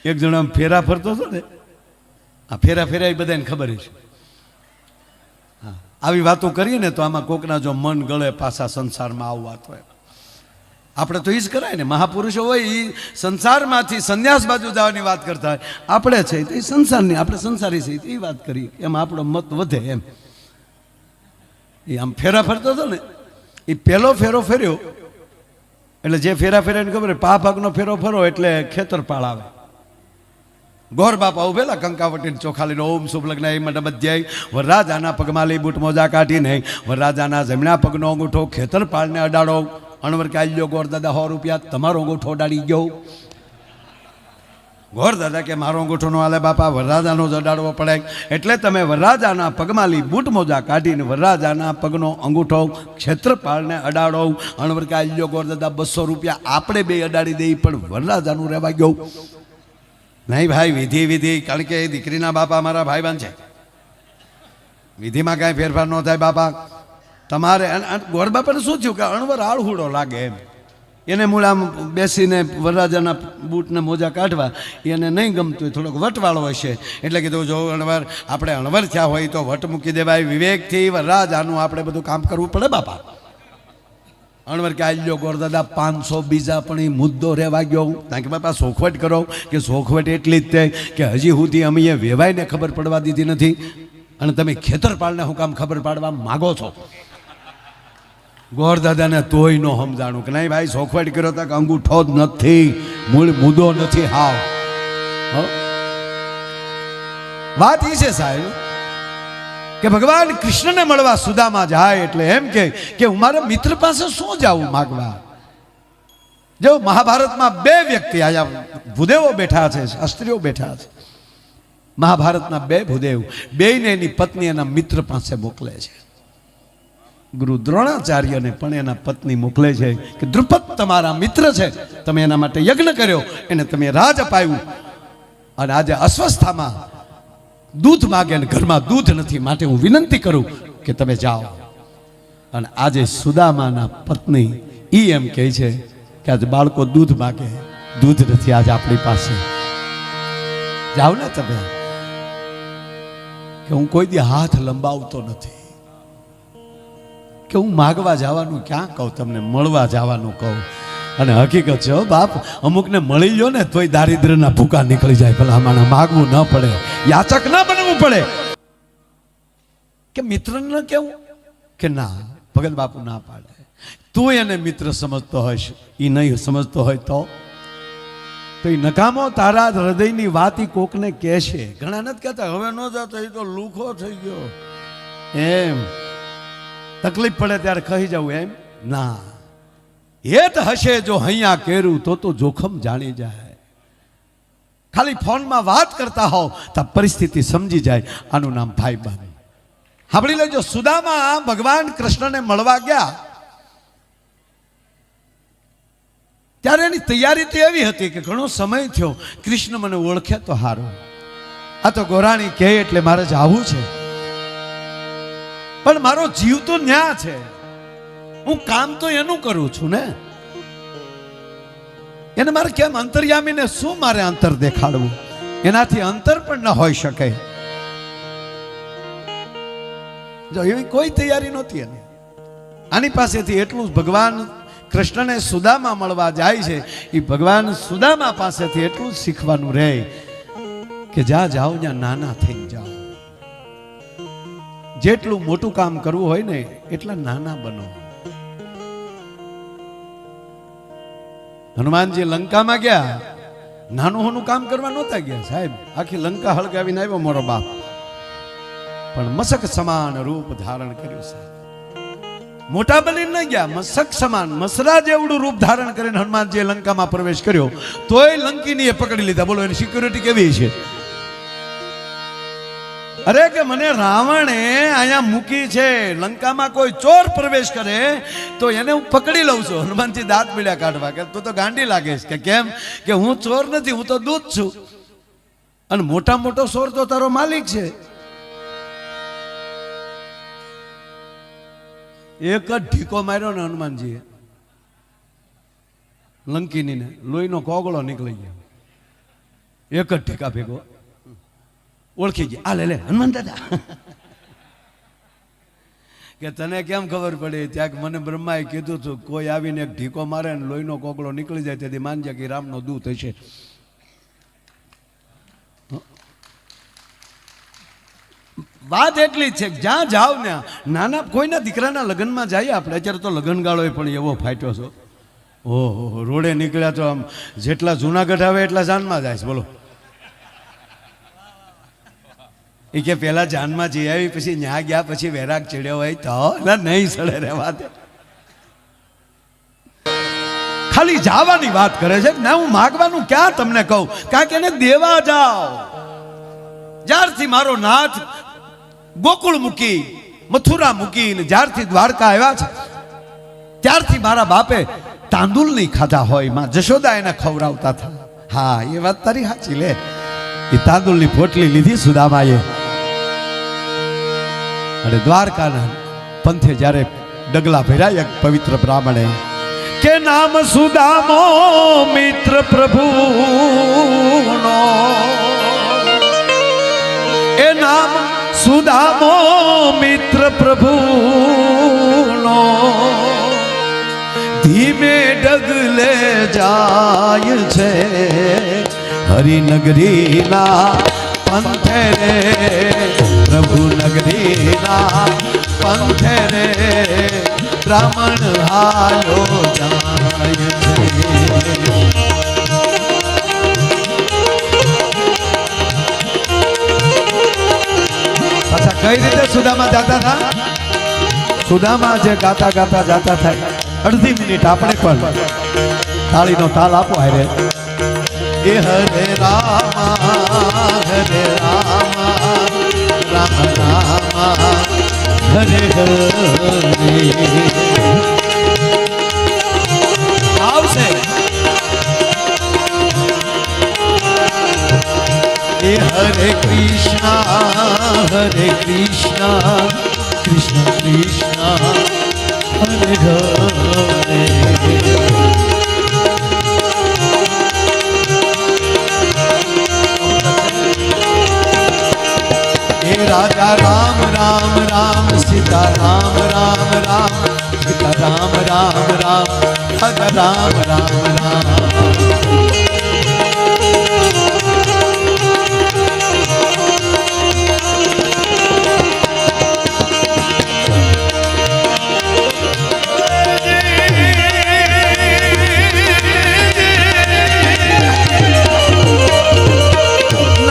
એક જણો આમ ફેરા ફરતો હતો ને, આ ફેરા ફેરા એ બધાને ખબર છે. હા, આવી વાતો કરીએ ને તો આમાં કોકના જો મન ગળે પાછા સંસારમાં આવું વાત હોય. આપણે તો એ જ કરાય ને, મહાપુરુષો હોય એ સંસારમાંથી સંન્યાસ બાજુ જવાની વાત કરતા હોય. આપણે છે તો એ સંસારની, આપણે સંસારી છે એ વાત કરીએ, એમાં આપણો મત વધે એમ. એ આમ ફેરા ફરતો હતો ને, એ પહેલો ફેરો ફેર્યો એટલે જે ફેરા ફેરાને ખબર પા ભાગનો ફેરો ફરો એટલે ખેતરપાળ આવે. ગોર બાપા ઉભેલા કંકાવટી ચોખાલીનો ઓમ શુભ લગ્ન એ મંડપ અધ્યાય. વરરાજાના પગમાં લઈ બૂટ મોજા કાઢીને વરરાજાના જમણા પગનો અંગૂઠો ખેતરપાળને અડાડો. અણવર કે આલ્યો ગોર દાદા 100 રૂપિયા, તમારો અંગૂઠો અડાડી ગયો. ગોર દાદા કે મારો અંગૂઠો નો હાલે બાપા, વરરાજાનો જ અડાડવો પડે. એટલે તમે વરરાજાના પગમાં લઈ બૂટ મોજા કાઢીને વરરાજાના પગનો અંગૂઠો ક્ષેત્રપાળને અડાડો. અણવર કે આલ્યો ગોર દાદા 200 રૂપિયા, આપણે બે અડાડી દઈ પણ વરરાજાનું રહેવા ગયો. નહીં ભાઈ, વિધિ વિધિ, કારણ કે દીકરીના બાપા મારા ભાઈબંધ છે, વિધિમાં કાંઈ ફેરફાર ન થાય બાપા. તમારે ગોર બાપાને શું થયું કે અણવર આળહુડો લાગે એમ, એને મૂળ આમ બેસીને વરરાજાના બૂટને મોજા કાઢવા એને નહીં ગમતું હોય, થોડોક વટવાળો હશે. એટલે કીધું જો અણવર, આપણે અણવર થયા હોય તો વટ મૂકી દેવાય, વિવેકથી વરરાજાનું આપણે બધું કામ કરવું પડે બાપા. અણવર કે આલ્યો ગોર દાદા 500 બીજા પણ એ મુદ્દો રહેવા ગયો. કારણ કે બાપા સોખવટ કરો, કે સોખવટ એટલી જ તે કે હજી સુધી અમે વેવાઈને ખબર પડવા દીધી નથી અને તમે ખેતરપાળને હું કામ ખબર પાડવા માગો છો. ગોર દાદાને તોય ન સમજાણું કે નહીં ભાઈ, સોખવટ કર્યો તો કે અંગૂઠો જ નથી, મૂળ મુદ્દો નથી. હાવ વાત એ છે સાહેબ કે ભગવાન કૃષ્ણને મળવા સુદામા જાય એટલે એમ કે હું મારા મિત્ર પાસે શું જાવું માગવા. જો મહાભારતમાં 2 વ્યક્તિ આયા, ભૂદેવો બેઠા છે, શાસ્ત્રીઓ બેઠા છે. મહાભારતના 2 ભૂદેવ, બેયને એની પત્ની એના મિત્ર પાસે મોકલે છે. ગુરુ દ્રોણાચાર્યને પણ એના પત્ની મોકલે છે કે દ્રુપદ તમારા મિત્ર છે, તમે એના માટે યજ્ઞ કર્યો, એને તમે રાજ અપાયું અને આજે અસ્વસ્થામાં દૂધ માગે ને ઘરમાં દૂધ નથી, માટે હું વિનંતી કરું કે તમે જાઓ. અને આજે સુદામાના પત્ની ઈ એમ કહે છે કે આજે બાળકો દૂધ માગે, દૂધ નથી આજે આપણી પાસે, જાઓ ને તમે. કે હું કોઈ દી હાથ લંબાવતો નથી, કે હું માગવા જવાનું ક્યાં કહું, તમને મળવા જવાનું કહું. અને હકીકત છે બાપ, અમુકને મળી લો ને તોય દારિદ્ર્યના ભૂકા નીકળી જાય. ભલા આમાં માગવું ન પડે, યાચક ના બનવું પડે. કે મિત્રને કેવું કે ના, ભગત બાપુ ના પાડે. તું એને મિત્ર સમજતો હોઈશ, એ નહીં સમજતો હોય તો એ નકામો તારા હૃદયની વાત ઈ કોકને કહેશે. ઘણા નથી કહેતા હવે ન જતો, એ તો લુખો થઈ ગયો એમ, તકલીફ પડે ત્યારે કહી જવું એમ ના. હેત હશે જો હૈયા કેરું તો જોખમ જાણી જાય. ખાલી ફોનમાં વાત કરતા હોવ તો પરિસ્થિતિ સમજી જાય. આનું નામ ભાઈબંધ. સાંભળી લેજો, સુદામા ભગવાન કૃષ્ણને મળવા ગયા ત્યારે એની તૈયારી તો એવી હતી કે ઘણો સમય થયો, કૃષ્ણ મને ઓળખે તો હારું, આ તો ગોરાણી કહે એટલે મારે જવું છે, પણ મારો જીવ તો ન્યા છે, હું કામ તો એનું કરું છું ને, એને મારે કેમ અંતર્યામીને શું મારે અંતર દેખાડવું, એનાથી અંતર પણ ન હોઈ શકે. જો એવી કોઈ તૈયારી નહોતી એને. આની પાસેથી એટલું જ ભગવાન કૃષ્ણને સુદામા મળવા જાય છે, એ ભગવાન સુદામા પાસેથી એટલું જ શીખવાનું રહે કે જ્યાં જાઓ ત્યાં નાના થઈ જાઓ. જેટલું મોટું કામ કરવું હોય ને એટલા નાના બનો. હનુમાનજી લંકામાં ગયા, નાનું હોનું કામ કરવા નહોતા ગયા સાહેબ, આખી લંકા હળગાવીને આવ્યો મારો બાપ, પણ મસક સમાન રૂપ ધારણ કર્યું સાહેબ. મોટા બનીને ન ગયા, મસક સમાન મસરા જેવડું રૂપ ધારણ કરીને હનુમાનજીએ લંકામાં પ્રવેશ કર્યો, તોય લંકીનીએ પકડી લીધા. બોલો એની સિક્યુરિટી કેવી છે? અરે કે મને રાવણે અહીંયા મૂકી છે, લંકામાં કોઈ ચોર પ્રવેશ કરે તો એને હું પકડી લઉં છું. હનુમાનજી દાંત પીડ્યા કાઢવા કે તું તો ગાંડી લાગેશ. કે કેમ? કે હું ચોર નથી, હું તો દૂત છું, અને મોટા મોટો ચોર તો તારો માલિક છે. એક જ ઢીકો માર્યો ને હનુમાનજીએ લંકીનીને, લોહીનો કોગળો નીકળી ગયો. એક જ ઠેકા ભેગો ઓળખી ગયા. આ લે હનુમાન દાદા કે તને કેમ ખબર પડી? ત્યાં મને બ્રહ્માએ કીધું હતું કોઈ આવીને એક ઢીકો મારે ને લોહીનો કોકડો નીકળી જાય તેથી માનજે કે રામનો દૂત હશે. વાત એટલી જ છે કે જ્યાં જાવ ને નાના કોઈના દીકરાના લગ્નમાં જઈએ આપણે. અત્યારે તો લગ્ન ગાળો પણ એવો ફાટ્યો છો. ઓહો રોડે નીકળ્યા તો આમ જેટલા જુનાગઢ આવે એટલા જાનમાં જાય છે. બોલો એ કે પેલા જાનમાં જઈ આવી પછી ન્યા ગયા પછી વૈરાગ ચડ્યો હોય તો નહીં સડે રહેવા દે. ખાલી જવાની વાત કરે છે ને હું માગવાનું ક્યાં તમને કહું? કારણ કે એને દેવા જાઓ. જ્યારથી મારો નાથ ગોકુળ મૂકી મથુરા મૂકી ને જ્યારથી દ્વારકા આવ્યા છે ત્યારથી મારા બાપે તાંદુલ નહીં ખાધા હોય. માં જશોદા એને ખવડાવતા હતા. હા એ વાત તારી સાચી. લે એ તાંદુલની પોટલી લીધી સુદામાએ અને દ્વારકાના પંથે જ્યારે ડગલા ભર્યા એક પવિત્ર બ્રાહ્મણે કે નામ સુદામો મિત્ર પ્રભુનો, એ નામ સુદામો મિત્ર પ્રભુનો, ધીમે ડગલે જાય છે હરિનગરીના પંથે રે, પ્રભુ નગરીના પંથે રે, બ્રાહ્મણ હાલો જાય છે. અચ્છા કઈ રીતે સુદામા જાતા હતા? સુદામા જે ગાતા ગાતા જાતા થાય અડધી મિનિટ આપણે પણ તાળીનો તાલ આપો. હારે એ હરે રામા હરે રામા રામ રામા હરે હરે આવશે. એ હરે કૃષ્ણ કૃષ્ણ કૃષ્ણ હરે હરે. राजा राम राम राम सीता राम राम राम सीता राम राम राम हर राम राम राम.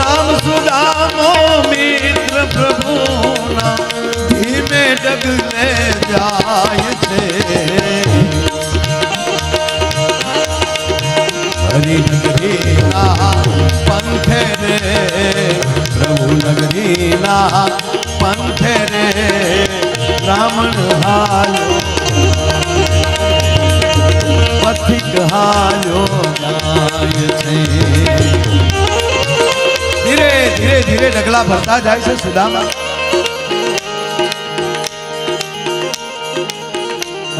नाम सुदामो मित्र प्रभुना, धीमे डगले जाय छे हरिनगरीना पंथे रे, प्रभु नगरीना पंथे रे, ब्राह्मण हालो पथिक हालो गाय छे. धीरे धीरे धीरे डगला भरता जाए છે સુદામા.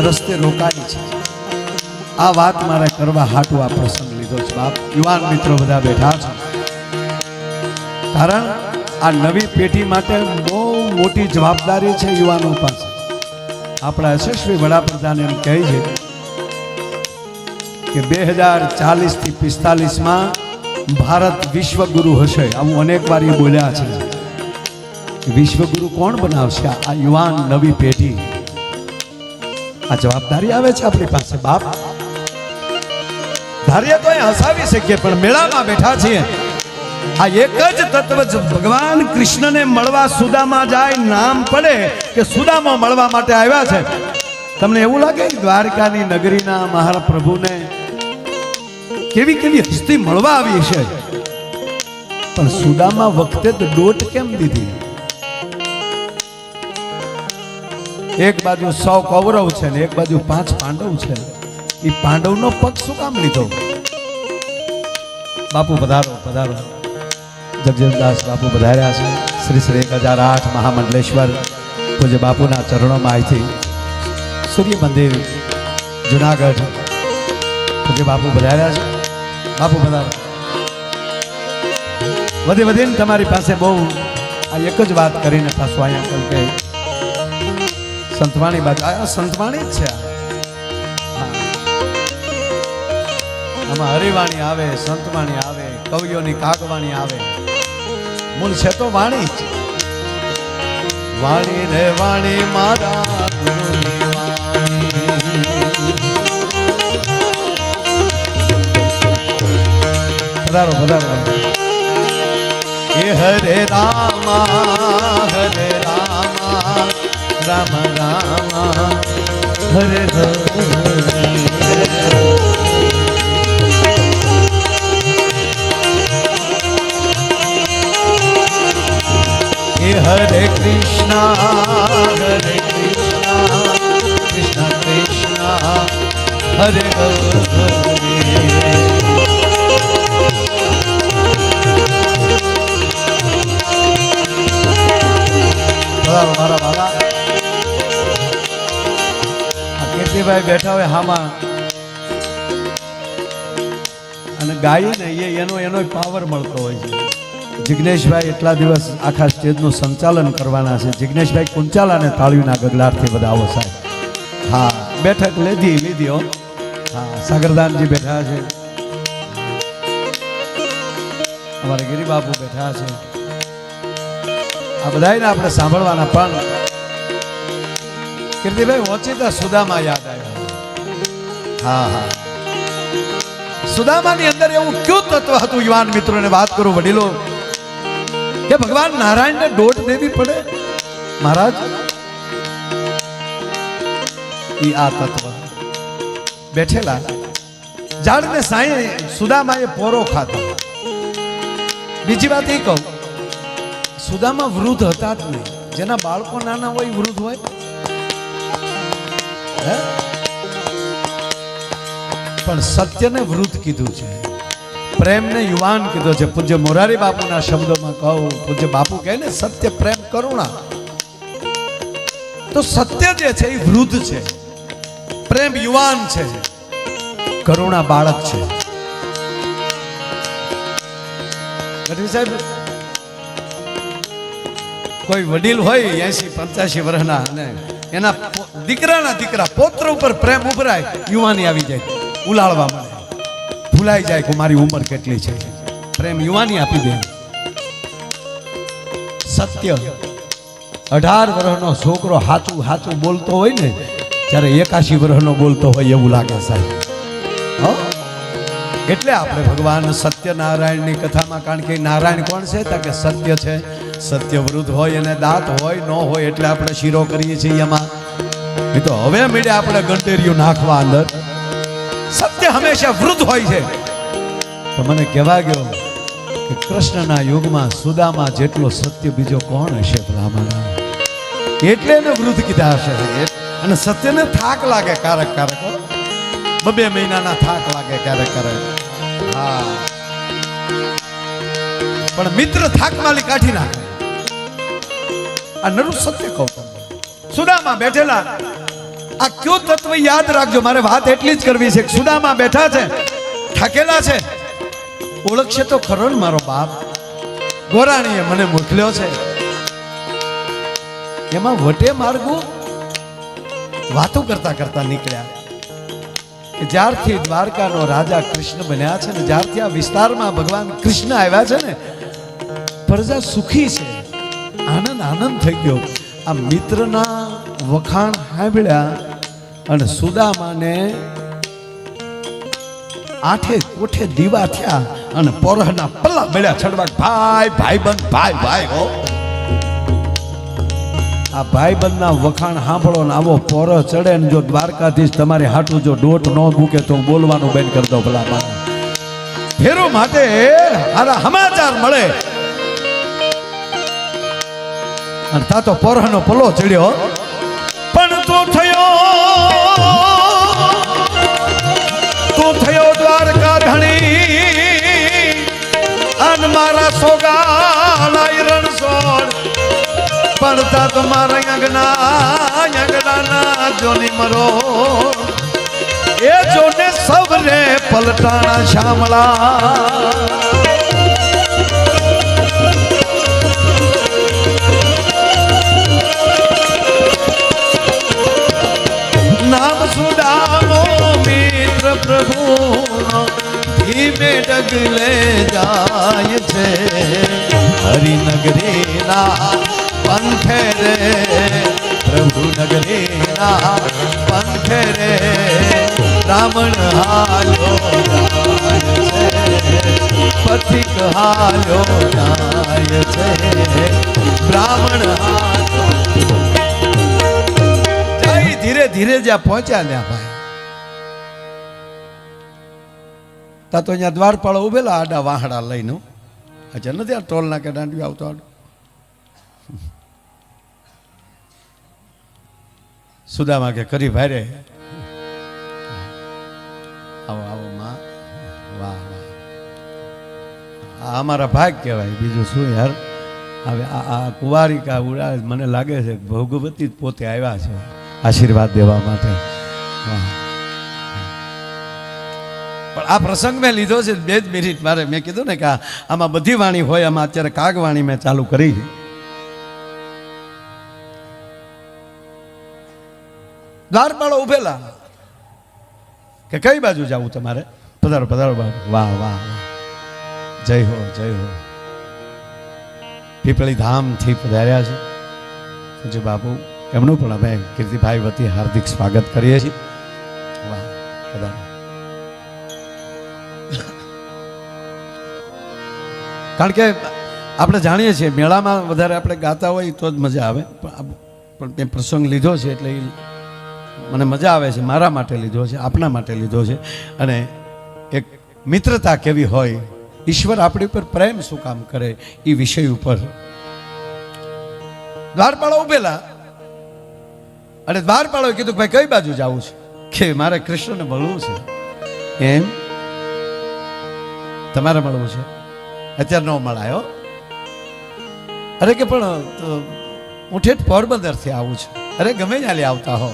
રસ્તે રોકાય છે. આ વાત મારે કરવા હાટું આ પ્રસંગ લીધો છે બાપ. યુવાન મિત્રો બધા બેઠા છે કારણ આ નવી પેઢી માટે બહુ મોટી જવાબદારી છે યુવાનો પાસે. આપણા યશસ્વી વડાપ્રધાન એમ કહે છે કે 2040 થી 45 ભારત વિશ્વગુરુ હશે. આવું અનેક વાર એ બોલ્યા છે. વિશ્વગુરુ કોણ બનાવશે? આ યુવાન નવી પેઢી. આ જવાબદારી આવે છે આપણી પાસે બાપ. ધારીએ તો હસાવી શકીએ પણ મેળામાં બેઠા છીએ. આ એક જ તત્વ ભગવાન કૃષ્ણને મળવા સુદામા જાય નામ પડે કે સુદામા મળવા માટે આવ્યા છે. તમને એવું લાગે દ્વારકાની નગરીના મારા પ્રભુને કેવી કેવી હસ્તી મળવા આવી છે પણ સુદામા વખતે તો દોટ કેમ દીધી? એક બાજુ 100 કૌરવ છે ને એક બાજુ 5 પાંડવ છે. એ પાંડવનો પગ શું કામ લીધો? બાપુ પધારો પધારો. જગજીવનદાસ બાપુ પધાર્યા છે. શ્રી શ્રી 1008 મહામંડલેશ્વર પૂજ્ય બાપુના ચરણોમાં અહીંથી સૂર્ય મંદિર જુનાગઢ પૂજ્ય બાપુ પધાર્યા છે. બાપુ પધારો. વધી વધીને તમારી પાસે બહુ આ એક જ વાત કરીને પાછું અહીંયા કહું કે સંતવાણી બાજુ આ સંતવાણી જ છે આમાં હરિવાણી આવે, સંતવાણી આવે, કવિઓની કાગવાણી આવે, મૂળ છે તો વાણી જ. વાણી રે વાણી મારા ગુરુની વાણી. પધારો પધારો. એ હરે રામા રામ રામ હરે હરે. हरे कृष्णा कृष्णा कृष्णा हरे हरे. મારા બાબા કીર્તિભાઈ બેઠા હોય હામાં અને ગાઈને એનો પાવર મળતો હોય છે. જિગ્નેશભાઈ એટલા દિવસ આખા સ્ટેજનું સંચાલન કરવાના છે. જિગ્નેશભાઈ કુંચાલાને તાળીઓના ગગલાટથી વધાવો સાહેબ. હા, બેઠક લીધી હો. હા, સાગરદાનજી બેઠા છે, અમારે ગિરિબાપુ બેઠા છે. આ બધાને આપણે સાંભળવાના. પણ કીર્તિભાઈ ઓચિતા સુદામા યાદ આવ્યા. હા હા, સુદામાની અંદર એવું કયું તત્વ હતું? યુવાન મિત્રોને વાત કરું, વડીલો, કે ભગવાન નારાયણને દોટ દેવી પડે મહારાજ. ઈ આ તત્વ બેઠેલા ઝાડને સાંયે સુદામાએ પોરો ખાધો. બીજી વાત એ કહું, સુદામા વૃદ્ધ હતા જ નહીં. જેના બાળકો નાના હોય વૃદ્ધ હોય. પણ સત્યને વૃદ્ધ કીધું છે, પ્રેમને યુવાન કીધો છે. પૂજ્ય મોરારી બાપુના શબ્દોમાં કહું, પૂજ્ય બાપુ કહે ને સત્ય પ્રેમ કરુણા, તો સત્ય જે છે એ વૃદ્ધ છે, પ્રેમ યુવાન છે, કરુણા બાળક છે. ગઢવી સાહેબ, કોઈ વડીલ હોય 80-85 વર્ષના અને એના દીકરાના દીકરા પૌત્ર ઉપર પ્રેમ ઉભરાય, યુવાની આવી જાય, ઉલાળવા મળે, ભૂલાઈ જાય કે મારી ઉંમર કેટલી છે. પ્રેમ યુવાની આપી દે. સત્ય 18 વર્ષનો છોકરો હાચું હાચું બોલતો હોય ને, ત્યારે 81 વર્ષનો બોલતો હોય એવું લાગે સાહેબ. એટલે આપણે ભગવાન સત્યનારાયણની કથામાં, કારણ કે નારાયણ કોણ છે? તો કે સત્ય છે. સત્ય વૃદ્ધ હોય અને દાંત હોય ન હોય એટલે આપણે શીરો કરીએ છીએ એમાં. એ તો હવે મીડે આપણે ગંટેરિયું નાખવા અંદર. સત્ય હંમેશા વૃદ્ધ હોય છે. તો મને કહેવા ગયો કે કૃષ્ણના યુગમાં સુદામા જેટલો સત્ય બીજો કોણ હશે ભલામણા? એટલે એને વૃદ્ધ કીધા હશે. અને સત્યને થાક લાગે ક્યારેક ક્યારેક, 2 મહિનાના થાક લાગે ક્યારેક ક્યારેક. હા, પણ મિત્ર થાક માલી કાઢી નાખે. આ નરું સત્ય કહું તમને. સુદામા બેઠેલા, આ કયો તત્વ યાદ રાખજો. મારે વાત એટલી જ કરવી છે કે સુદામા બેઠા છે, થાકેલા છે. ઓળખશે તો ખરો ને મારો બાપ. ગોરાણીએ મને મોકલ્યો છે. એમાં વટે માર્ગો વાતો કરતા કરતા નીકળ્યા કે જ્યારથી દ્વારકાનો રાજા કૃષ્ણ બન્યા છે ને, જ્યારથી આ વિસ્તારમાં ભગવાન કૃષ્ણ આવ્યા છે ને, પ્રજા સુખી છે, આનંદ આનંદ થઈ ગયો. આ મિત્રના વખાણ સાંભળ્યા અને સુદામાને 8 કોઠે દીવા થયા અને પોરહના પલ્લા મળ્યા છડવા. ભાઈ ભાઈબંધ, ભાઈ ભાઈ હો. આ ભાઈબંધના વખાણ સાંભળો ને આવો પોરો ચડે ને, જો દ્વારકાધીશ તમારે હાટું જો દોટ ન મૂકે તો બોલવાનું બંધ કરી દો ભલા મારા. ફેરો માટે હારા સમાચાર મળે અને તા તો પોરહનો પલ્લો ચડ્યો. પણ તું થયો દ્વારકા ધણી અને મારા સોગાના રણછોડ. પણ તા તમારા અંગડાના જોની મરો એ જોને સવરે પલટાણા શામળા. જા પંથે રે બ્રાહ્મણ હાલો જાય છે પથિક હાલો જાય છે બ્રાહ્મણ હાલો જય ધીરે ધીરે જ્યાં પહોંચ્યા લ્યા ભાઈ તા તો અહીંયા દ્વારપાળો ઉભેલા આડા વાહડા લઈને અચ્છા નથી આ ટોલ નાકે દાંડિયો આવતો આડો સુદામા કે કરી ભાઈ આવો આવો માં વાહ વાહ આ અમારા ભાગ કહેવાય બીજું શું યાર હવે આ કુંવારિકા ઉડા મને લાગે છે ભગવતી જ પોતે આવ્યા છે આશીર્વાદ દેવા માટે વાહ પણ આ પ્રસંગ મેં લીધો છે 2 મિનિટ મારે મેં કીધું ને કે આમાં બધી વાણી હોય આમાં અત્યારે કાગવાણી મેં ચાલુ કરી છે દ્વારપાળો ઉભેલા કે કઈ બાજુ જવું તમારે પધારો પધારો બાબુ વાહ વાહ વાહ જય હો જય હો પીપળી ધામથી પધાર્યા છે પૂજ્ય બાપુ એમનું પણ અમે કીર્તિભાઈ વતી હાર્દિક સ્વાગત કરીએ છીએ વાહ પધારો કારણ કે આપણે જાણીએ છીએ મેળામાં વધારે આપણે ગાતા હોય તો જ મજા આવે પણ મેં પ્રસંગ લીધો છે એટલે મને મજા આવે છે મારા માટે લીધો છે આપના માટે લીધો છે અને એક મિત્રતા કેવી હોય ઈશ્વર આપણી ઉપર પ્રેમ શું કામ કરે એ વિષય ઉપર દ્વારપાળો ઉભેલા અને દ્વારપાળોએ કીધું ભાઈ કઈ બાજુ જવું છે કે મારે કૃષ્ણને મળવું છે એમ તમારે મળવું છે અત્યારે ન મળાયો અરે કે પણ હું ઠેઠ પોરબંદરથી આવું છું અરે ગમે ત્યાં આવતા હો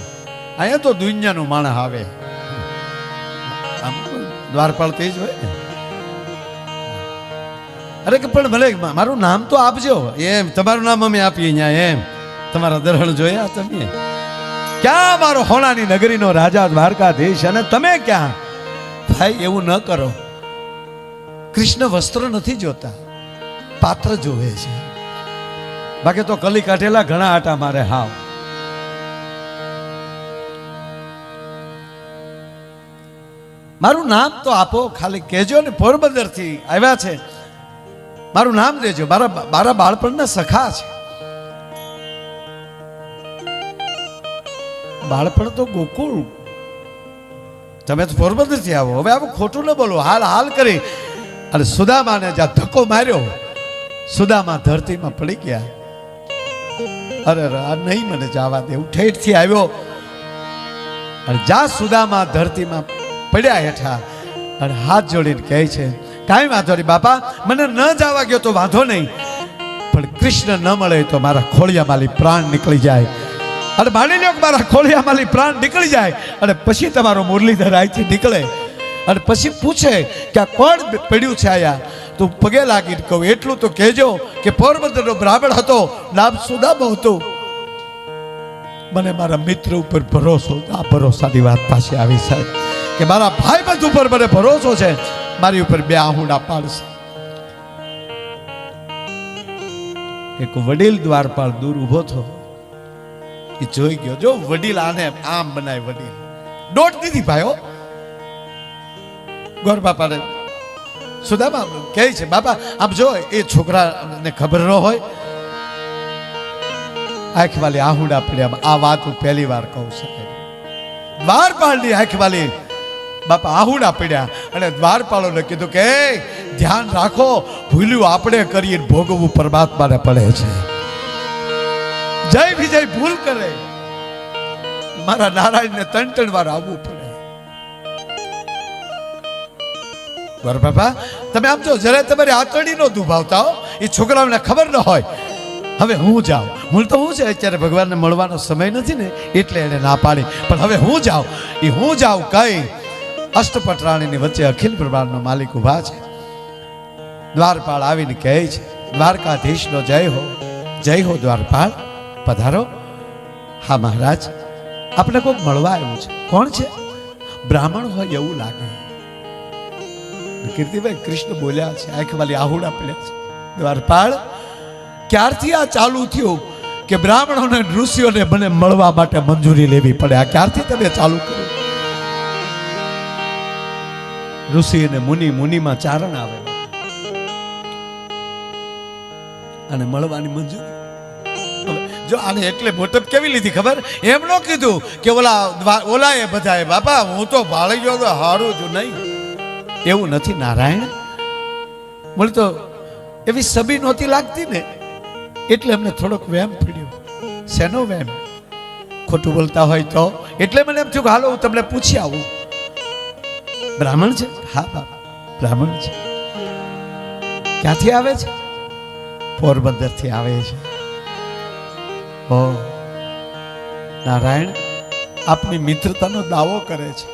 અહીંયા તો દુનિયાનું માણસ આવે દ્વારપાળ તે જ હોય ને અરે કે પણ ભલે મારું નામ તો આપજો એમ તમારું નામ અમે આપીએ અહીંયા એમ તમારા દર્શન જોયા તમે ક્યાં મારો હોણાની નગરીનો રાજા દ્વારકાધીશ અને તમે ક્યાં ભાઈ એવું ન કરો કૃષ્ણ વસ્ત્ર નથી જોતા પાત્ર જોવે છે બાકી તો કલી કાઢેલા ઘણા આટા મારે હાવ મારું નામ તો આપો ખાલી કહેજો ને પોરબંદર થી આવ્યા છે મારું નામ દેજો મારા બાળપણના સખા છે બાળપણ તો ગોકુળ તમે તો પોરબંદર થી આવો હવે આવું ખોટું ન બોલો હાલ હાલ કરી અને સુદામાને જ્યાં ધક્કો માર્યો સુદામા ધરતીમાં પડી ગયા અરે આ નહીં મને જવા દે હું ઠેઠ થી આવ્યો અને જ્યાં સુદામા ધરતીમાં પડ્યા હેઠા અને હાથ જોડીને કહે છે કાંઈ વાંધો નહીં બાપા મને ન જવા ગયો તો વાંધો નહીં પણ કૃષ્ણ ન મળે તો મારા ખોળિયામાંથી પ્રાણ નીકળી જાય અને માની લો કે મારા ખોળિયામાંથી પ્રાણ નીકળી જાય અને પછી તમારો મુરલીધર અહીંથી નીકળે અને પછી પૂછે કે આ કોણ પડ્યું છે આયા તો પગે લાગીને કહું એટલું તો કહેજો કે પોરબંદરનો બ્રાહ્મણ હતો નામ સુદામો હતું મને મારા મિત્ર ઉપર ભરોસો આ ભરોસાની વાત પાછી આવી સાહેબ કે મારા ભાઈબંધ ઉપર મને ભરોસો છે મારી ઉપર 2 આહુડા પાડશે એક વડીલ દ્વારપાળ દૂર ઉભો થયો એ જોઈ ગયો જો વડીલ આને આમ બનાય વડીલ દોટ દીધી ભાઈઓ ગોર બાપાને સુદામા કહે છે બાપા આપ જો એ છોકરાને ખબર ન હોય આંખ વાલી આહુડા પડ્યા આ વાત હું પહેલી વાર કહું છું દ્વારપાળની આંખ વાલી બાપા આહુડા પડ્યા અને દ્વારપાળોને કીધું કે ધ્યાન રાખો ભૂલ્યું આપણે કરીએ ભોગવવું પરમાત્માને પડે છે જય વિજય ભૂલ કરે મારા નારાયણને 3 વાર આવવું પડે ગોર બાપા તમે આમ જો જરા તમારી આતડી નો દુભાવતા હો એ છોકરાઓને ખબર ન હોય હવે હું જાઉં હું તો હું છે અત્યારે ભગવાનને મળવાનો સમય નથી ને એટલે એને ના પાડી પણ હવે હું જાઉં કઈ અષ્ટપટરાણીની વચ્ચે અખિલ બ્રહ્માંડનો માલિક ઉભા છે દ્વારપાળ આવીને કહે છે દ્વારકાધીશનો જય હો દ્વારપાળ પધારો હા મહારાજ આપણે કોઈક મળવા આવ્યું છે કોણ છે બ્રાહ્મણ હોય એવું લાગે કીર્તિભાઈ કૃષ્ણ બોલ્યા છે આંખ વાલી આહુડા પડ્યા છે દ્વારપાળ ક્યારથી આ ચાલુ થયું કે બ્રાહ્મણોને ઋષિઓને મને મળવા માટે મંજૂરી લેવી પડે. આ ક્યારથી તમે ચાલુ કર્યું? ઋષિ અને મુનિમાં ચારણ આવે અને મળવાની મંજૂરી. જો આને એટલે મોટપ કેવી લીધી ખબર? એમ ન કીધું કે ઓલાએ બધાએ બાપા હું તો ભાળી ગયો તો હારું છું નહીં. એવું નથી નારાયણ. બોલે તો એવી સબી નહોતી લાગતી ને એટલે અમને થોડોક વહેમ પડ્યો. શેનો વહેમ? ખોટું બોલતા હોય તો એટલે મને એમ થયું કે હાલો હું તમને પૂછી આવું. બ્રાહ્મણ છે? હા બાપા બ્રાહ્મણ છે. ક્યાંથી આવે છે? પોરબંદર થી આવે છે. ઓ નારાયણ, આપની મિત્રતાનો દાવો કરે છે.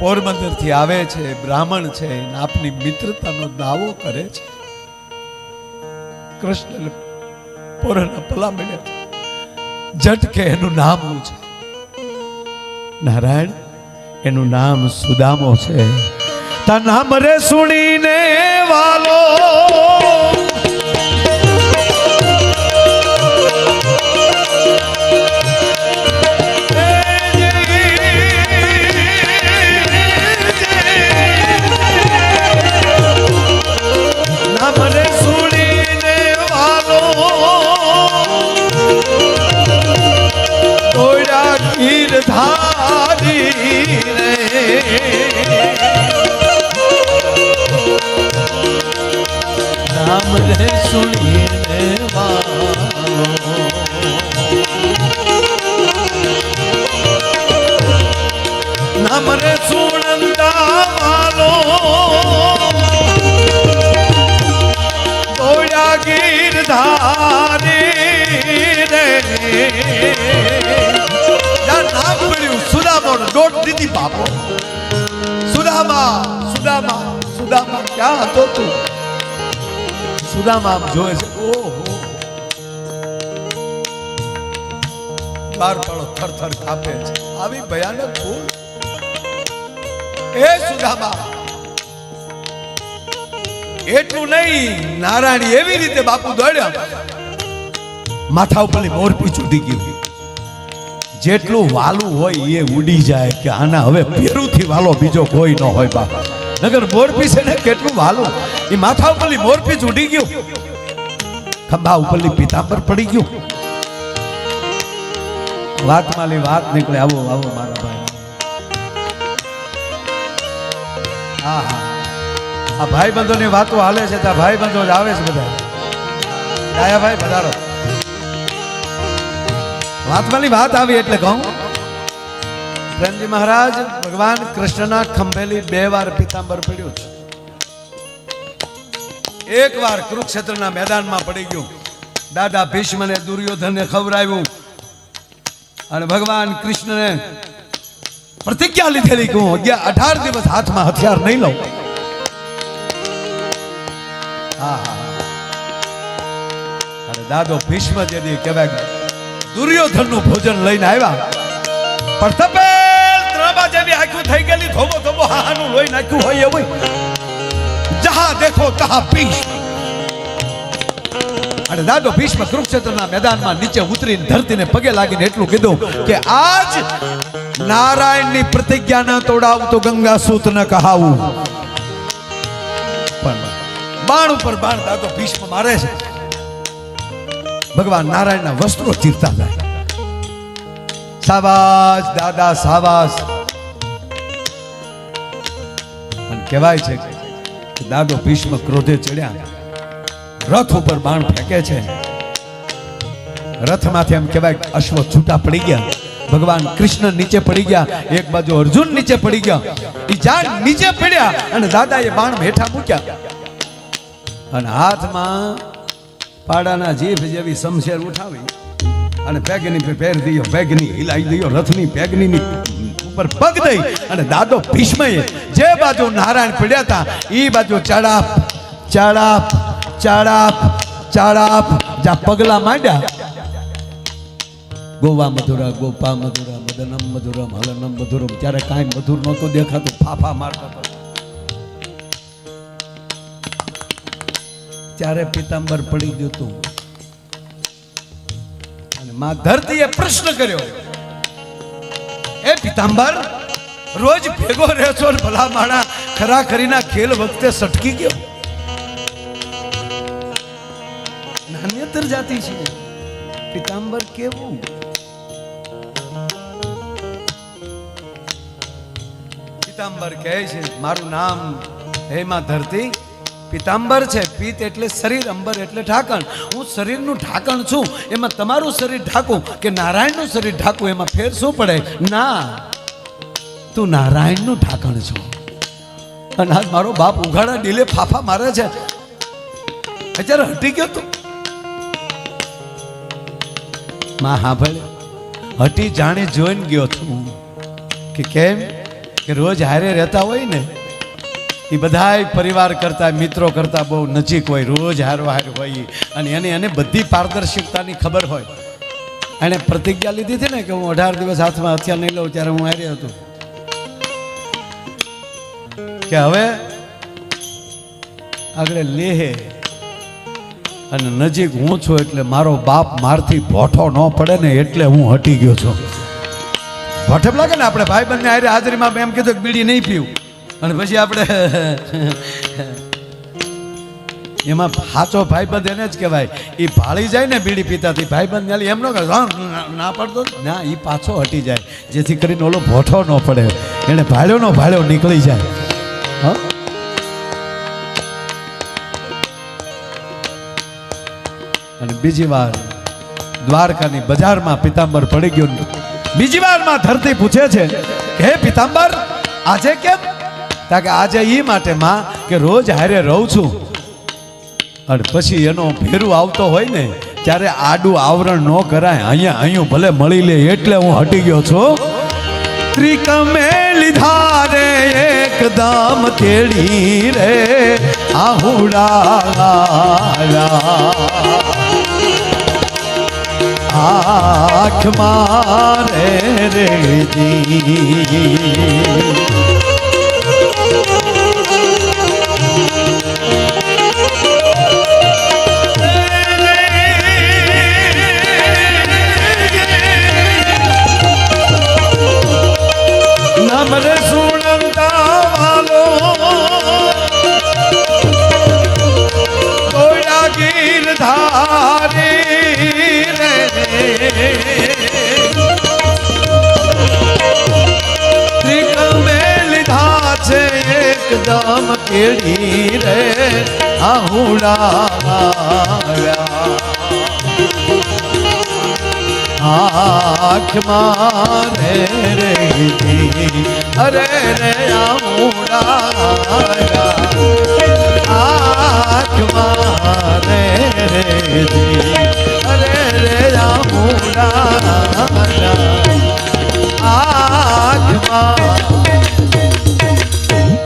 પોરબંદર થી આવે છે, બ્રાહ્મણ છે, આપની મિત્રતાનો દાવો કરે છે. કૃષ્ણ પોરના પલા મળ્યા ઝટકે એનું નામ શું છે? નારાયણ, એનું નામ સુદામો છે. તા નામ રે સુણીને વાલો નામ રે સુણીને વાલો નામ રે સુણંદા વાલો ગોળા ગીરધારી રે નામ પડ્યું સુદામા. દોટ દીધી બાપો. સુદામા સુદામા સુદામા ક્યાં હતો તું? સુદામા આમ જોવે છે. ઓહો દ્વારપાળો થરથર કાપે છે. આવી ભયાનક ભૂલ. એ સુદામા એટલું નહીં, નારાયણ એવી રીતે બાપુ દોડ્યા માથા ઉપરની મોરપી છૂટી ગયું. જેટલું વાલું હોય એ ઉડી જાય કે આના હવે પેરુથી વાલો બીજો કોઈ ન હોય બાપા. નગર મોરપી છે ને કેટલું વાલું. એ માથા ઉપરલી મોરપી ઉડી ગયું, ખંભા ઉપરલી પીતાંબર પડી ગયું. વાતમાલી વાત નીકળે. આવો આવો મારા ભાઈ. હા હા આ ભાઈ બંધોની વાતો હાલે છે. ત્યાં ભાઈ બંધો જ આવે છે બધા. ડાયા ભાઈ પધારો. વાતમાલી વાત આવી એટલે કહું, પ્રેમજી મહારાજ ભગવાન કૃષ્ણના ખંભેલી 2 વાર પીતાંબર પડ્યું છે. એક વાર કુરુક્ષેત્રના મેદાનમાં પડી ગયું. દાદા ભીષ્મને દુર્યોધનને ખવડાવ્યું અને ભગવાન કૃષ્ણને પ્રતિજ્ઞા લીધેલી કે હું 18 દિવસ હાથમાં હથિયાર નહીં લઉં. હા હા અને દાદો ભીષ્મ જેદી કહેવાય દુર્યોધનનું ભોજન લઈને આવ્યા પણ તપેલ ત્રણબા જેવી આંખું થઈ ગયેલી. થોબો થોબો હાહાનું લોહી નાખ્યું હોય એવું. જહા દેખો તહા ભીષ્મ. અને દાદો ભીષ્મ કુરુક્ષેત્રના મેદાનમાં નીચે ઉતરીને ધરતીને પગે લાગીને એટલું કીધું કે આજ નારાયણની પ્રતિજ્ઞા ન તોડાવું તો ગંગા સૂત ન કહાવું. પણ બાણ ઉપર બાણ દાદો ભીષ્મ મારે છે. ભગવાન નારાયણના વસ્ત્રો ચીરતા જાય. સાબાસ દાદા સાબાસ. અને કહેવાય છે કે દાદો ભીષ્મ ક્રોધે ચડ્યા, રથ ઉપર બાણ ફેંકે છે. રથમાંથી એમ કહેવાય અશ્વ છૂટા પડી ગયા. ભગવાન કૃષ્ણ નીચે પડી ગયા, એક બાજુ અર્જુન નીચે પડી ગયા. એ જાણ નીચે પડ્યા અને દાદાએ બાણ હેઠા મૂક્યા અને હાથમાં પાડાના જીભ જેવી શમશેર ઉઠાવી અને પેગની ફેર દીયો, પેગની હિલાઈ દીયો, રથની પેગની ઉપર પગ દઈ અને દાદો ભીષ્મએ જે બાજુ નારાયણ પડ્યા હતા એ બાજુ ચાડાપ ચાડાપ ચાડાપ ચાડાપ જા પગલા માંડ્યા. ગોવા મધુરા ગોપા મધુરા મદનમ મધુરમ હલનમ મધુરમ. ત્યારે કાંઈ મધુર નહોતો દેખાતું, ફાફા મારતા હતા. ત્યારે પીતાંબર પડી ગયું હતું. માં ધરતીએ પ્રશ્ન કર્યો, એ પિતાંબર, રોજ ભેગો રહેશો ને ભલા માણા ખરા ખરીના ખેલ વખતે સટકી ગયો. નાન્યતર જાતિ છે પિતાંબર કેવું? પિતાંબર કહે છે, મારું નામ હે માં ધરતી પિતાંબર છે. પિત્ત એટલે શરીર, અંબર એટલે ઢાંકણ. હું શરીરનું ઢાંકણ છું. એમાં તમારું શરીર ઢાંકું કે નારાયણનું શરીર ઢાંકું, એમાં ફેર શું પડે? ના, તું નારાયણનું ઢાંકણ છો. અને આજ મારો બાપ ઉઘાડા ડીલે ફાફા મારે છે. અત્યારે હટી ગયો તું? માં હા ભલે હટી જાણી જોઈને ગયો છું. કે કેમ? કે રોજ હારે રહેતા હોય ને એ બધાય પરિવાર કરતા, મિત્રો કરતા બહુ નજીક હોય, રોજ હારો હાર હોય, અને એને બધી પારદર્શિકતાની ખબર હોય. એણે પ્રતિજ્ઞા લીધી હતી ને કે હું 18 દિવસ હાથમાં હથિયાર નહીં લઉં, ત્યારે હું હારે હતો કે હવે આગળ લેહે અને નજીક હું છું, એટલે મારો બાપ મારથી ભોઠો ન પડે ને એટલે હું હટી ગયો છું. ભોઠે લાગે ને આપણે ભાઈ બંને હારે હાજરીમાં એમ કીધું કે બીડી નહીં પીવું, અને પછી આપણે એમાં સાચો ભાઈબંધ એને જ કહેવાય. એ ભાળી જાય ને બીડી પીતાથી ભાઈબંધ એમ ન કરે ના પડતો ના, એ પાછો હટી જાય જેથી કરીને ઓલો ભોઠો ન પડે, એને ભાળ્યો નીકળી જાય. હા, અને બીજી વાર દ્વારકાની બજારમાં પિતાંબર પડી ગયો. બીજી વાર માં ધરતી પૂછે છે, હે પિતાંબર આજે કેમ? કે આજે એ માટે માં કે રોજ હારે રહું છું, અને પછી એનો ફેરું આવતો હોય ને ત્યારે આડું આવરણ ન કરાય, અહીંયા ભલે મળી લે એટલે હું હટી ગયો છું. ત્રિકમે લીધા રે એકદમ તેડી રે આહુડા આંખ મારે રે જી. નમરે સુણતા વાલો તોડા ગીર ધારી રે ત્રિકમે લીધા છે એકદમ કેડી રે આહુડા આંખ મારે રે અરે રે આમુડા આંખ મારે રે